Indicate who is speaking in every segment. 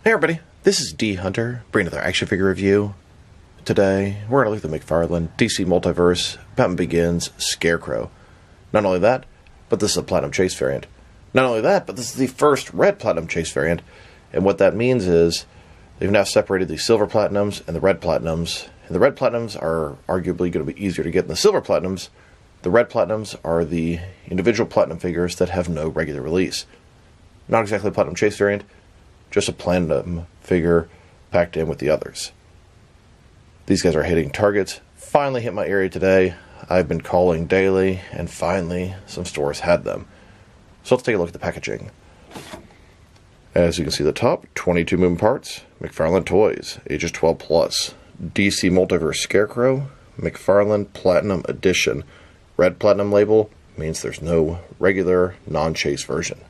Speaker 1: Hey everybody, this is D Hunter, bringing another action figure review. Today, we're going to look at the McFarlane DC Multiverse Batman Begins Scarecrow. Not only that, but this is a Platinum Chase variant. Not only that, but this is the first red Platinum Chase variant. And what that means is, they've now separated the Silver Platinums and the Red Platinums. And the Red Platinums are arguably going to be easier to get than the Silver Platinums. The Red Platinums are the individual Platinum figures that have no regular release. Not exactly a Platinum Chase variant, just a Platinum figure packed in with the others. These guys are hitting targets. Finally hit my area today. I've been calling daily, and finally some stores had them. So let's take a look at the packaging. As you can see at the top, 22 moving parts, McFarlane Toys, ages 12 plus. DC Multiverse Scarecrow, McFarlane Platinum Edition. Red Platinum label means there's no regular, non-chase version.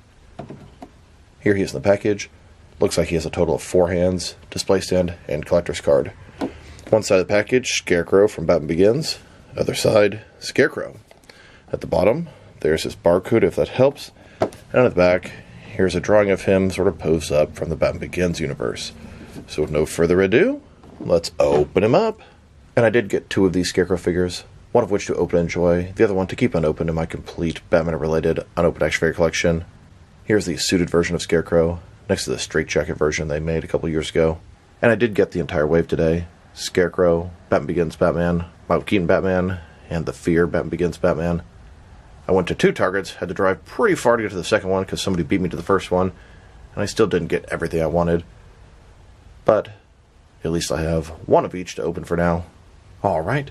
Speaker 1: Here he is in the package. Looks like he has a total of 4 hands, display stand, and collector's card. One side of the package, Scarecrow from Batman Begins. Other side, Scarecrow. At the bottom, there's his barcode if that helps. And at the back, here's a drawing of him sort of posed up from the Batman Begins universe. So with no further ado, let's open him up. And I did get 2 of these Scarecrow figures, one of which to open and enjoy, the other one to keep unopened in my complete Batman-related unopened action figure collection. Here's the suited version of Scarecrow, next to the straitjacket version they made a couple years ago. And I did get the entire wave today. Scarecrow, Batman Begins Batman, Michael Keaton Batman, and the Fear Batman Begins Batman. I went to 2 targets, had to drive pretty far to get to the second one because somebody beat me to the first one, and I still didn't get everything I wanted. But at least I have 1 of each to open for now. Alright.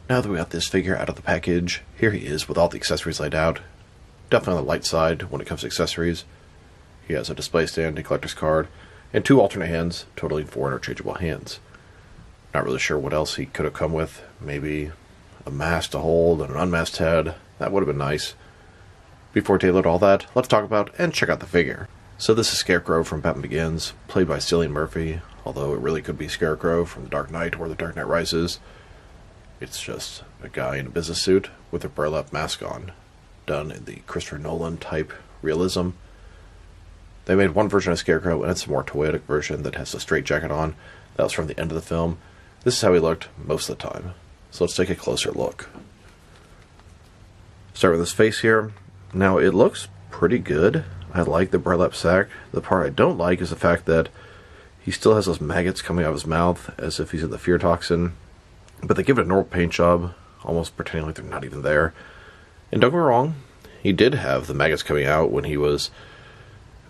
Speaker 1: Now that we got this figure out of the package, here he is with all the accessories laid out. Definitely on the light side when it comes to accessories. He has a display stand, a collector's card, and 2 alternate hands, totaling 4 interchangeable hands. Not really sure what else he could have come with. Maybe a mask to hold and an unmasked head. That would have been nice. Before we take a look at all that, let's talk about and check out the figure. So this is Scarecrow from Batman Begins, played by Cillian Murphy, although it really could be Scarecrow from The Dark Knight or The Dark Knight Rises. It's just a guy in a business suit with a burlap mask on, done in the Christopher Nolan type realism. They made one version of Scarecrow, and it's a more toyetic version that has a straitjacket on. That was from the end of the film. This is how he looked most of the time. So let's take a closer look. Start with his face here. Now, it looks pretty good. I like the burlap sack. The part I don't like is the fact that he still has those maggots coming out of his mouth as if he's in the fear toxin. But they give it a normal paint job, almost pretending like they're not even there. And don't get me wrong, he did have the maggots coming out when he was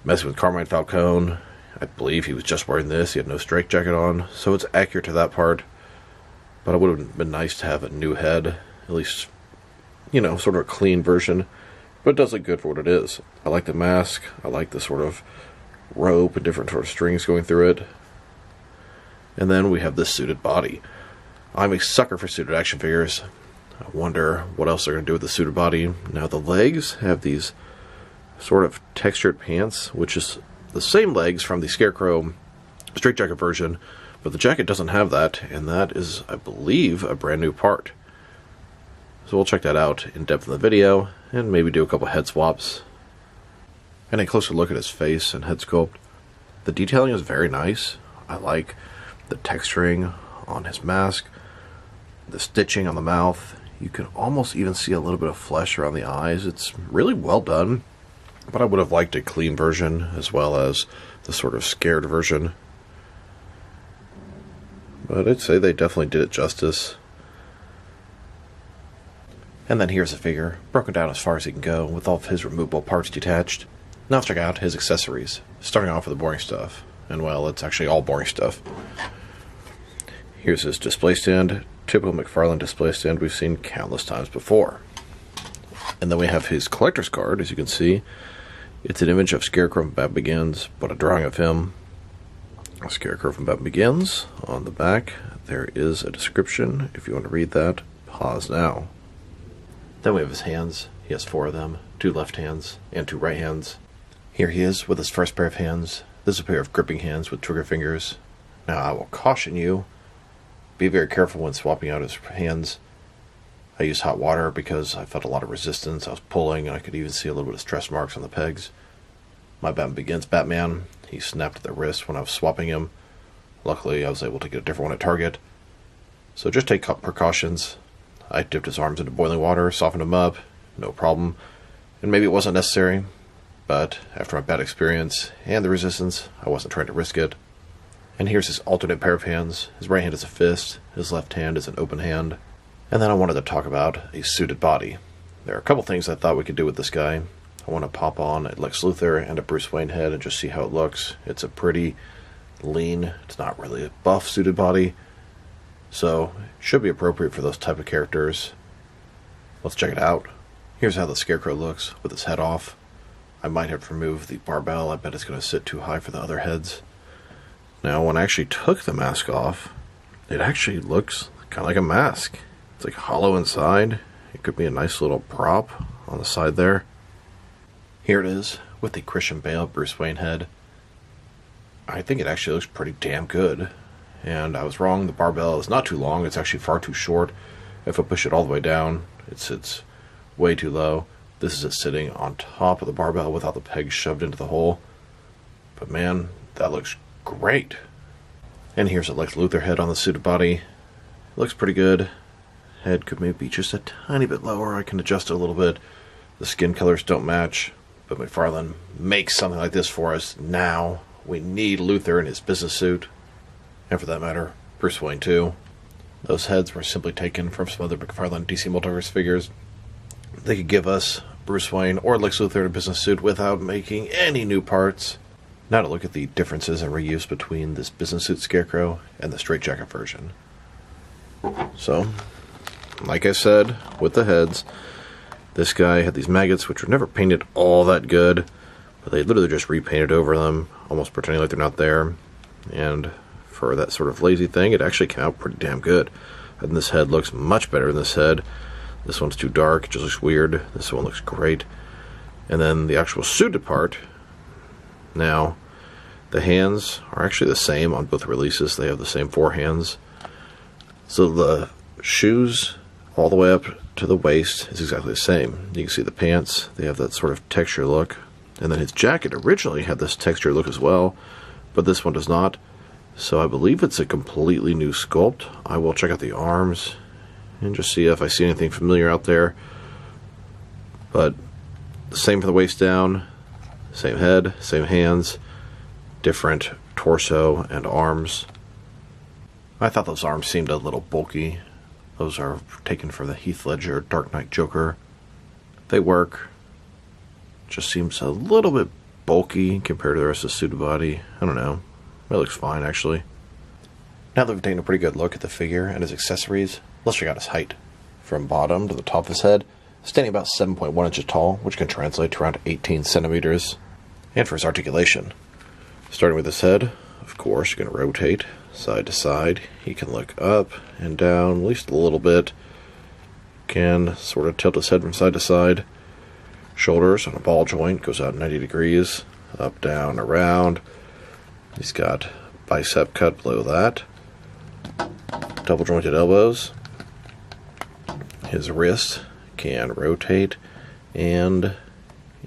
Speaker 1: messing with Carmine Falcone. I believe he was just wearing this. He had no straitjacket on, so it's accurate to that part. But it would have been nice to have a new head, at least, sort of a clean version. But it does look good for what it is. I like the mask. I like the sort of rope and different sort of strings going through it. And then we have this suited body. I'm a sucker for suited action figures. I wonder what else they're going to do with the suited body. Now the legs have these sort of textured pants, which is the same legs from the Scarecrow straitjacket version, but the jacket doesn't have that, and that is, I believe, a brand new part. So we'll check that out in depth in the video, and maybe do a couple head swaps. And a closer look at his face and head sculpt. The detailing is very nice. I like the texturing on his mask, the stitching on the mouth. You can almost even see a little bit of flesh around the eyes. It's really well done. But I would have liked a clean version, as well as the sort of scared version. But I'd say they definitely did it justice. And then here's the figure, broken down as far as he can go, with all of his removable parts detached. Now let's check out his accessories, starting off with the boring stuff. And well, it's actually all boring stuff. Here's his display stand, typical McFarlane display stand we've seen countless times before. And then we have his collector's card, as you can see. It's an image of Scarecrow from Batman Begins, but a drawing of him. Scarecrow from Batman Begins. On the back, there is a description. If you want to read that, pause now. Then we have his hands. He has 4 of them, 2 left hands and 2 right hands. Here he is with his first pair of hands. This is a pair of gripping hands with trigger fingers. Now I will caution you, be very careful when swapping out his hands. I used hot water because I felt a lot of resistance. I was pulling, and I could even see a little bit of stress marks on the pegs. my Batman Begins Batman. He snapped at the wrist when I was swapping him. Luckily, I was able to get a different one at Target. So just take precautions. I dipped his arms into boiling water, softened him up, no problem. And maybe it wasn't necessary, but after my bad experience and the resistance, I wasn't trying to risk it. And here's his alternate pair of hands. His right hand is a fist, his left hand is an open hand. And then I wanted to talk about a suited body. There are a couple things I thought we could do with this guy. I want to pop on a Lex Luthor and a Bruce Wayne head and just see how it looks. It's a pretty lean, it's not really a buff suited body, so it should be appropriate for those type of characters. Let's check it out. Here's how the Scarecrow looks with his head off. I might have to remove the barbell. I bet it's going to sit too high for the other heads. Now, when I actually took the mask off, it actually looks kind of like a mask. It's like hollow inside. It could be a nice little prop on the side there. Here it is with the Christian Bale Bruce Wayne head. I think it actually looks pretty damn good. And I was wrong, the barbell is not too long, it's actually far too short. If I push it all the way down, it sits way too low. This is it sitting on top of the barbell without the pegs shoved into the hole. But man, that looks great. And here's a Lex Luthor head on the suited body. It looks pretty good. Head could maybe be just a tiny bit lower. I can adjust it a little bit. The skin colors don't match, but McFarlane makes something like this for us now. We need Luthor in his business suit. And for that matter, Bruce Wayne too. Those heads were simply taken from some other McFarlane DC Multiverse figures. They could give us Bruce Wayne or Lex Luthor in a business suit without making any new parts. Now to look at the differences and reuse between this business suit Scarecrow and the straitjacket version. So, like I said, with the heads, this guy had these maggots which were never painted all that good, but they literally just repainted over them, almost pretending like they're not there. And for that sort of lazy thing, it actually came out pretty damn good. And this head looks much better than this head. This one's too dark, it just looks weird. This one looks great. And then the actual suited part. Now, the hands are actually the same on both releases. They have the same four hands. So the shoes all the way up to the waist is exactly the same. You can see the pants, they have that sort of texture look. And then his jacket originally had this texture look as well, but this one does not. So I believe it's a completely new sculpt. I will check out the arms and just see if I see anything familiar out there. But the same for the waist down, same head, same hands, different torso and arms. I thought those arms seemed a little bulky. Those are taken from the Heath Ledger Dark Knight Joker. They work. Just seems a little bit bulky compared to the rest of the suited body. I don't know. It looks fine, actually. Now that we've taken a pretty good look at the figure and his accessories, let's check out his height. From bottom to the top of his head, standing about 7.1 inches tall, which can translate to around 18 centimeters. And for his articulation, starting with his head, of course, you can rotate side to side. He can look up and down at least a little bit. Can sort of tilt his head from side to side. Shoulders on a ball joint, goes out 90 degrees, up, down, around. He's got bicep cut below that. Double jointed elbows. His wrist can rotate, and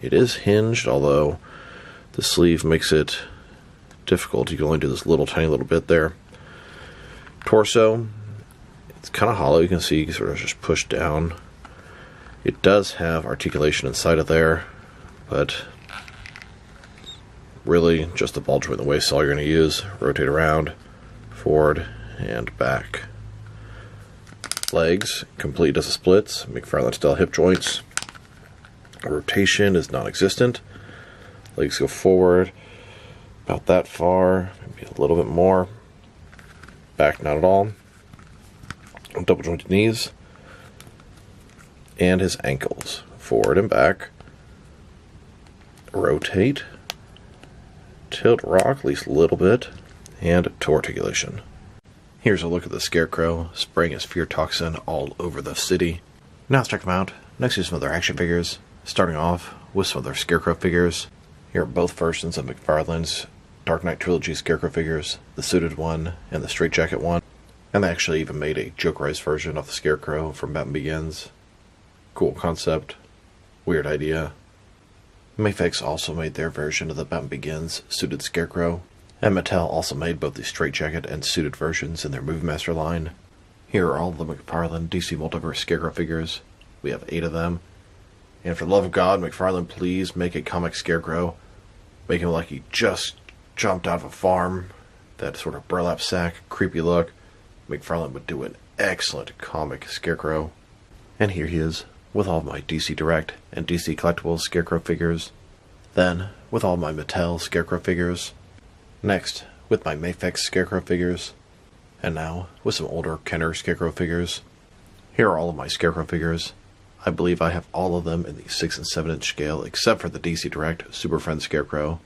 Speaker 1: it is hinged, although the sleeve makes it difficult. You can only do this little tiny little bit there. Torso, it's kind of hollow. You can see sort of just pushed down. It does have articulation inside of there, but really just the ball joint in the waist is all you're going to use. Rotate around, forward, and back. Legs, complete as a splits, McFarlane style hip joints. Rotation is non-existent. Legs go forward about that far, maybe a little bit more. Back not at all. Double jointed knees. And his ankles, forward and back. Rotate. Tilt rock, at least a little bit. And toe articulation. Here's a look at the Scarecrow, spraying his fear toxin all over the city. Now let's check them out. Next to some other action figures. Starting off with some other Scarecrow figures. Here are both versions of McFarlane's Dark Knight Trilogy Scarecrow figures, the suited one and the straitjacket one. And they actually even made a Jokerized version of the Scarecrow from Batman Begins. Cool concept. Weird idea. Mayfix also made their version of the Batman Begins suited Scarecrow, and Mattel also made both the straitjacket and suited versions in their Movie Master line. Here are all the McFarlane DC Multiverse Scarecrow figures. We have 8 of them. And for the love of God, McFarlane, please make a comic Scarecrow. Make him like he just jumped out of a farm. That sort of burlap sack, creepy look. McFarlane would do an excellent comic Scarecrow. And here he is, with all of my DC Direct and DC Collectibles Scarecrow figures. Then, with all my Mattel Scarecrow figures. Next, with my Mayfix Scarecrow figures. And now, with some older Kenner Scarecrow figures. Here are all of my Scarecrow figures. I believe I have all of them in the 6 and 7 inch scale, except for the DC Direct Super Friends Scarecrow.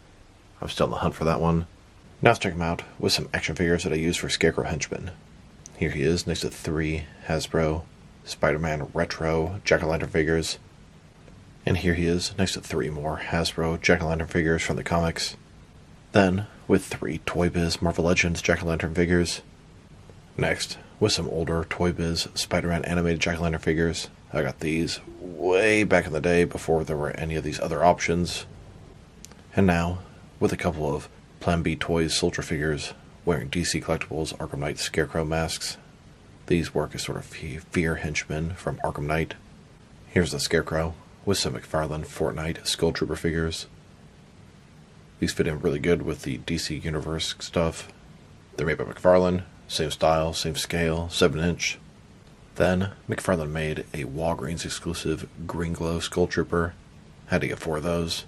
Speaker 1: I'm still on the hunt for that one. Now let's check him out with some action figures that I use for Scarecrow Henchmen. Here he is next to 3 Hasbro Spider-Man Retro Jack-O-Lantern figures. And here he is next to 3 more Hasbro Jack-O-Lantern figures from the comics. Then, with 3 Toy Biz Marvel Legends Jack-O-Lantern figures. Next, with some older Toy Biz Spider-Man animated Jack-O-Lantern figures. I got these way back in the day before there were any of these other options. And now, with a couple of Plan B Toys Soldier figures wearing DC Collectibles Arkham Knight Scarecrow masks. These work as sort of fear henchmen from Arkham Knight. Here's the Scarecrow with some McFarlane Fortnite Skull Trooper figures. These fit in really good with the DC Universe stuff. They're made by McFarlane, same style, same scale, 7 inch. Then, McFarlane made a Walgreens exclusive Green Glow Skull Trooper. Had to get 4 of those.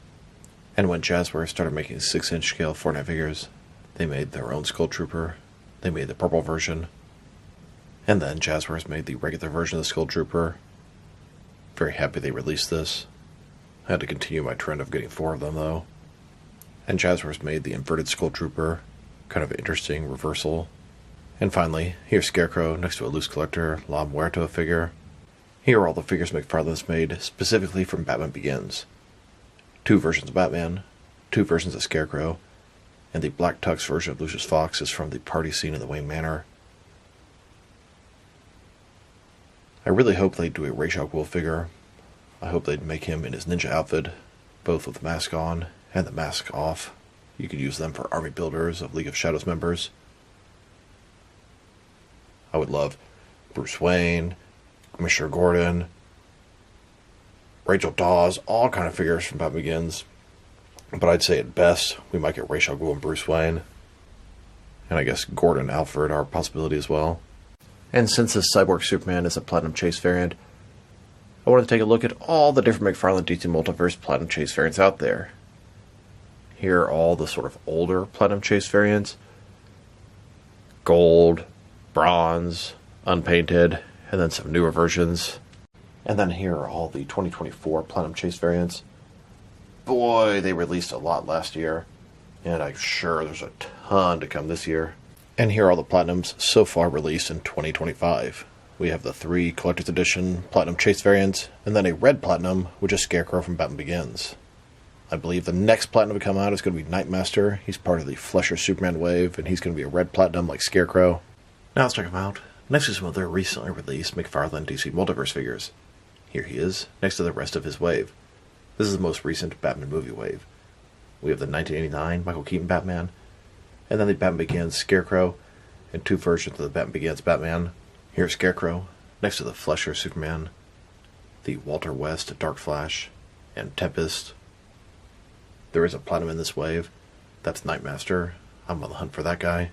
Speaker 1: And when Jazzware started making 6 inch scale Fortnite figures, they made their own Skull Trooper. They made the purple version. And then Jazzwares made the regular version of the Skull Trooper. Very happy they released this. I had to continue my trend of getting 4 of them though. And Jazzwares made the inverted Skull Trooper. Kind of an interesting reversal. And finally, here's Scarecrow next to a loose collector La Muerto figure. Here are all the figures McFarlane's made specifically from Batman Begins. 2 versions of Batman, 2 versions of Scarecrow, and the Black Tux version of Lucius Fox is from the party scene in the Wayne Manor. I really hope they'd do a Ra's al Ghul figure. I hope they'd make him in his ninja outfit, both with the mask on and the mask off. You could use them for army builders of League of Shadows members. I would love Bruce Wayne, Commissioner Gordon, Rachel Dawes, all kind of figures from Batman Begins. But I'd say at best, we might get Ra's al Ghul and Bruce Wayne. And I guess Gordon and Alfred are a possibility as well. And since this Cyborg Superman is a Platinum Chase variant, I wanted to take a look at all the different McFarlane DC Multiverse Platinum Chase variants out there. Here are all the sort of older Platinum Chase variants. Gold, bronze, unpainted, and then some newer versions. And then here are all the 2024 Platinum Chase variants. Boy, they released a lot last year, and I'm sure there's a ton to come this year. And here are all the Platinums so far released in 2025. We have the 3 Collector's Edition Platinum Chase variants, and then a red Platinum, which is Scarecrow from Batman Begins. I believe the next Platinum to come out is going to be Nightmaster. He's part of the Flesher Superman wave, and he's going to be a red Platinum like Scarecrow. Now let's check him out. Next is some of their recently released McFarlane DC Multiverse figures. Here he is, next to the rest of his wave. This is the most recent Batman movie wave. We have the 1989 Michael Keaton Batman, and then the Batman Begins Scarecrow, and 2 versions of the Batman Begins Batman. Here's Scarecrow, next to the Flesher Superman, the Walter West Dark Flash, and Tempest. There is a Platinum in this wave. That's Nightmaster. I'm on the hunt for that guy.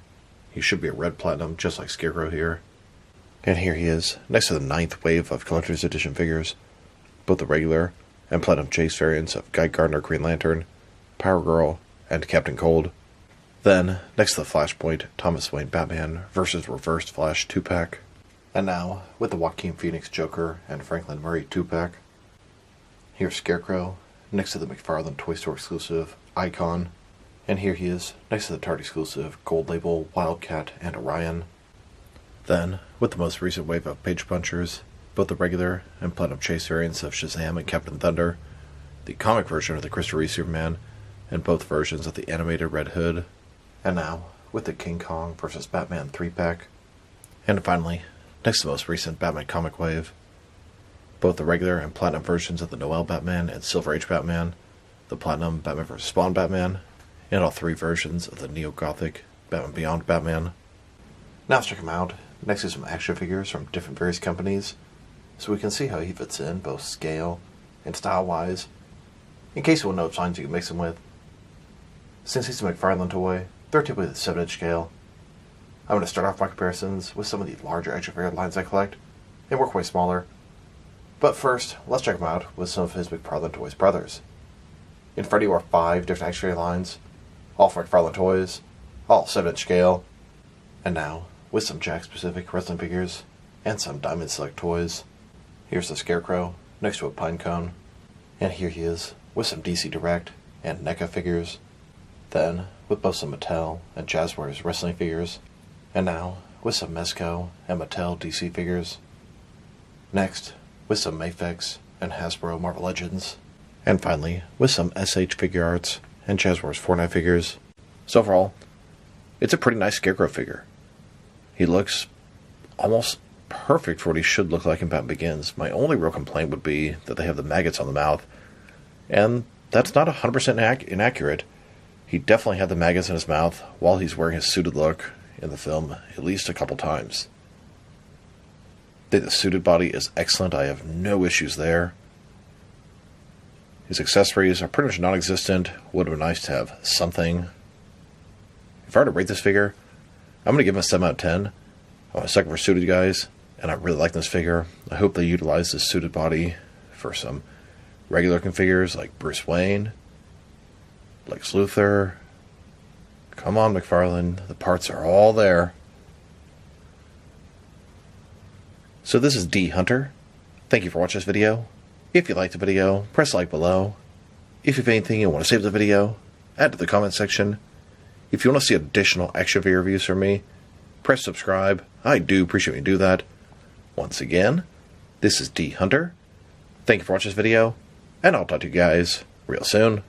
Speaker 1: He should be a red Platinum, just like Scarecrow here. And here he is, next to the 9th wave of Collector's Edition figures, both the regular and Platinum Chase variants of Guy Gardner Green Lantern, Power Girl, and Captain Cold. Then, next to the Flashpoint Thomas Wayne Batman vs. Reversed Flash 2-pack. And now, with the Joaquin Phoenix Joker and Franklin Murray 2-pack. Here's Scarecrow, next to the McFarlane Toy Store exclusive Icon. And here he is, next to the Tarte exclusive Gold Label Wildcat and Orion. Then, with the most recent wave of Page Punchers, both the regular and Platinum Chase variants of Shazam and Captain Thunder, the comic version of the Christopher Reeve Superman, and both versions of the animated Red Hood. And now, with the King Kong vs. Batman 3-pack. And finally, next to the most recent Batman comic wave, both the regular and Platinum versions of the Noel Batman and Silver Age Batman, the Platinum Batman vs. Spawn Batman, and all 3 versions of the Neo-Gothic Batman Beyond Batman. Now let's check him out. Next is some action figures from different various companies, so we can see how he fits in, both scale and style-wise, in case you want to know signs you can mix him with. Since he's a McFarlane toy, they're typically the 7-inch scale. I'm going to start off my comparisons with some of the larger action figure lines I collect, and work way smaller. But first, let's check him out with some of his McFarlane Toys brothers. In front of you are 5 different action figure lines, all from McFarlane Toys, all 7-inch scale, and now, with some Jack-specific wrestling figures, and some Diamond Select toys. Here's the Scarecrow, next to a pine cone, and here he is, with some DC Direct and NECA figures. Then, with both some Mattel and Jazzwares wrestling figures, and now, with some Mezco and Mattel DC figures. Next, with some Mafex and Hasbro Marvel Legends. And finally, with some SH Figure Arts and Jazzwares Fortnite figures. So overall, it's a pretty nice Scarecrow figure. He looks almost perfect for what he should look like in Batman Begins. My only real complaint would be that they have the maggots on the mouth, and that's not 100% inaccurate. He definitely had the maggots in his mouth while he's wearing his suited look in the film at least a couple times. The suited body is excellent. I have no issues there. His accessories are pretty much non-existent. Would have been nice to have something. If I were to rate this figure, I'm going to give him a 7 out of 10. I'm a sucker for suited guys, and I really like this figure. I hope they utilize this suited body for some regular figures like Bruce Wayne, Lex Luthor. Come on, McFarlane. The parts are all there. So this is D Hunter. Thank you for watching this video. If you liked the video, press like below. If you have anything you want to save the video, add to the comment section. If you want to see additional action figure reviews from me, press subscribe. I do appreciate when you do that. Once again, this is D Hunter. Thank you for watching this video, and I'll talk to you guys real soon.